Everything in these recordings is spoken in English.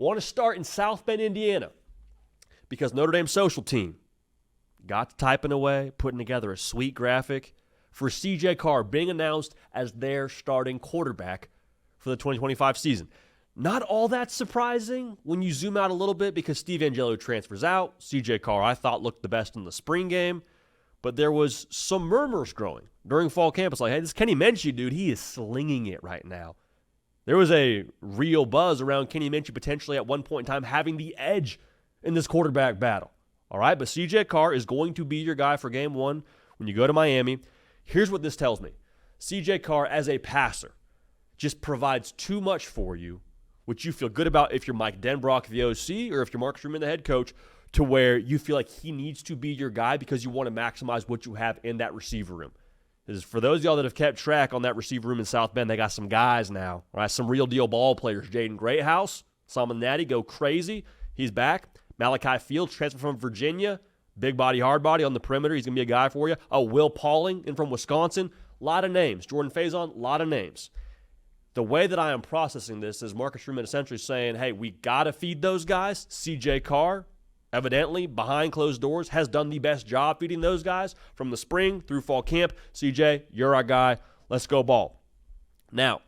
Want to start in South Bend, Indiana, because Notre Dame's social team got to typing away, putting together a sweet graphic for CJ Carr being announced as their starting quarterback for the 2025 season. Not all that surprising when you zoom out a little bit because Steve Angelo transfers out. CJ Carr, I thought, looked the best in the spring game, but there was some murmurs growing during fall camp. It's like, hey, this Kenny Minchey dude, he is slinging it right now. There was a real buzz around Kenny Minchey potentially at one point in time having the edge in this quarterback battle. All right, but CJ Carr is going to be your guy for game one when you go to Miami. Here's what this tells me. CJ Carr, as a passer, just provides too much for you, which you feel good about if you're Mike Denbrock, the OC, or if you're Marcus Freeman, the head coach, to where you feel like he needs to be your guy because you want to maximize what you have in that receiver room. Because for those of y'all that have kept track on that receiver room in South Bend, they got some guys now, right? Some real deal ball players. Jaden Greathouse, Salmon Natty, go crazy. He's back. Malachi Fields, transfer from Virginia. Big body, hard body on the perimeter. He's going to be a guy for you. Will Pauling in from Wisconsin. A lot of names. Jordan Faison, a lot of names. The way that I am processing this is Marcus Freeman essentially saying, hey, we got to feed those guys. CJ Carr, evidently, behind closed doors, has done the best job feeding those guys from the spring through fall camp. CJ, you're our guy. Let's go ball. Now,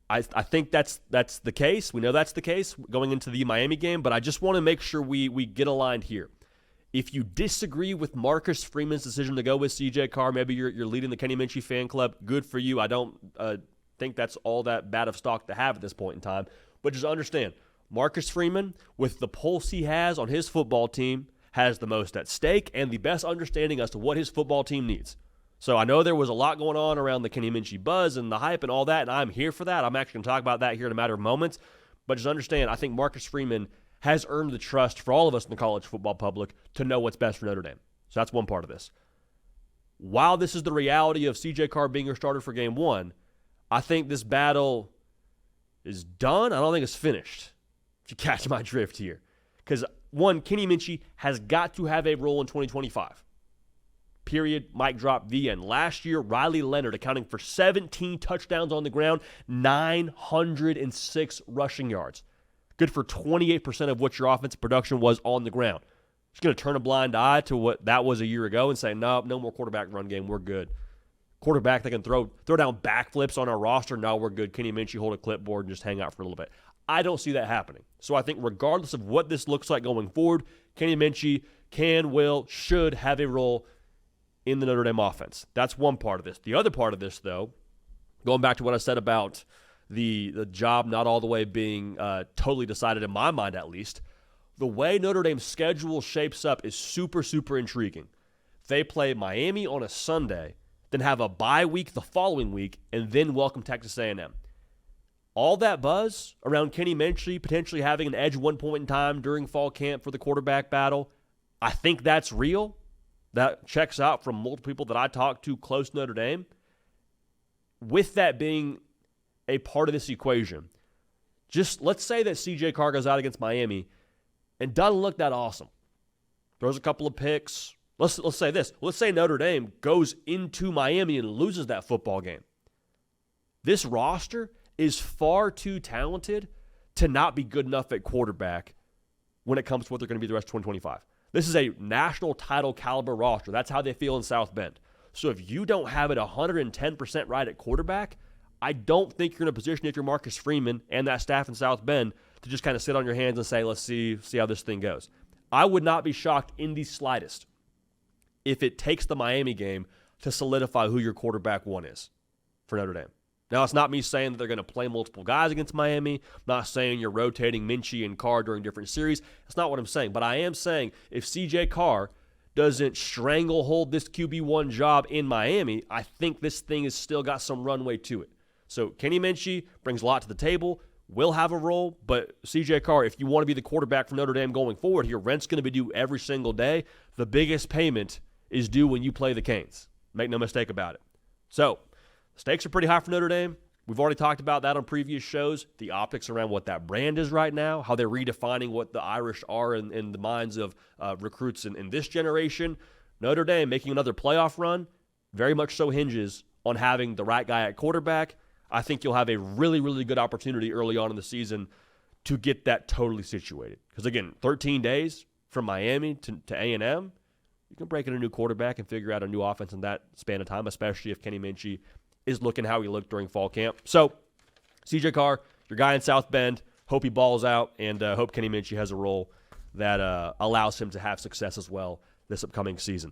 I think that's the case. We know that's the case going into the Miami game, but I just want to make sure we get aligned here. If you disagree with Marcus Freeman's decision to go with CJ Carr, maybe you're leading the Kenny Minchey fan club. Good for you. I don't think that's all that bad of stock to have at this point in time. But just understand, Marcus Freeman, with the pulse he has on his football team, has the most at stake and the best understanding as to what his football team needs. So I know there was a lot going on around the Kenny Minchey buzz and the hype and all that, and I'm here for that. I'm actually going to talk about that here in a matter of moments. But just understand, I think Marcus Freeman has earned the trust for all of us in the college football public to know what's best for Notre Dame. So that's one part of this. While this is the reality of CJ Carr being your starter for game one, I think this battle is done. I don't think it's finished, if you catch my drift here. Because, one, Kenny Minchey has got to have a role in 2025. Period. Mic drop. The end. Last year, Riley Leonard accounting for 17 touchdowns on the ground, 906 rushing yards. Good for 28% of what your offensive production was on the ground. Just going to turn a blind eye to what that was a year ago and say, no more quarterback run game. We're good. Quarterback that can throw down backflips on our roster. No, we're good. Kenny Minchey, hold a clipboard and just hang out for a little bit. I don't see that happening. So I think regardless of what this looks like going forward, Kenny Minchey can, will, should have a role in the Notre Dame offense. That's one part of this. The other part of this, though, going back to what I said about the job not all the way being totally decided, in my mind at least, the way Notre Dame's schedule shapes up is super, super intriguing. They play Miami on a Sunday, then have a bye week the following week, and then welcome Texas A&M. All that buzz around Kenny Minchey potentially having an edge one point in time during fall camp for the quarterback battle, I think that's real. That checks out from multiple people that I talked to close to Notre Dame. With that being a part of this equation, just let's say that CJ Carr goes out against Miami and doesn't look that awesome. Throws a couple of picks. Let's say this. Let's say Notre Dame goes into Miami and loses that football game. This roster is far too talented to not be good enough at quarterback when it comes to what they're going to be the rest of 2025. This is a national title caliber roster. That's how they feel in South Bend. So if you don't have it 110% right at quarterback, I don't think you're in a position, if you're Marcus Freeman and that staff in South Bend, to just kind of sit on your hands and say, let's see how this thing goes. I would not be shocked in the slightest if it takes the Miami game to solidify who your quarterback one is for Notre Dame. Now, it's not me saying that they're going to play multiple guys against Miami. I'm not saying you're rotating Minchey and Carr during different series. That's not what I'm saying. But I am saying if CJ Carr doesn't stranglehold this QB1 job in Miami, I think this thing has still got some runway to it. So Kenny Minchey brings a lot to the table, will have a role, but CJ Carr, if you want to be the quarterback for Notre Dame going forward, your rent's going to be due every single day. The biggest payment is due when you play the Canes. Make no mistake about it. So, the stakes are pretty high for Notre Dame. We've already talked about that on previous shows. The optics around what that brand is right now, how they're redefining what the Irish are in the minds of recruits in this generation. Notre Dame making another playoff run very much so hinges on having the right guy at quarterback. I think you'll have a really, really good opportunity early on in the season to get that totally situated. Because, again, 13 days from Miami to A&M, you can break in a new quarterback and figure out a new offense in that span of time, especially if Kenny Minchey is looking how he looked during fall camp. So, CJ Carr, your guy in South Bend, hope he balls out, and hope Kenny Minchey has a role that allows him to have success as well this upcoming season.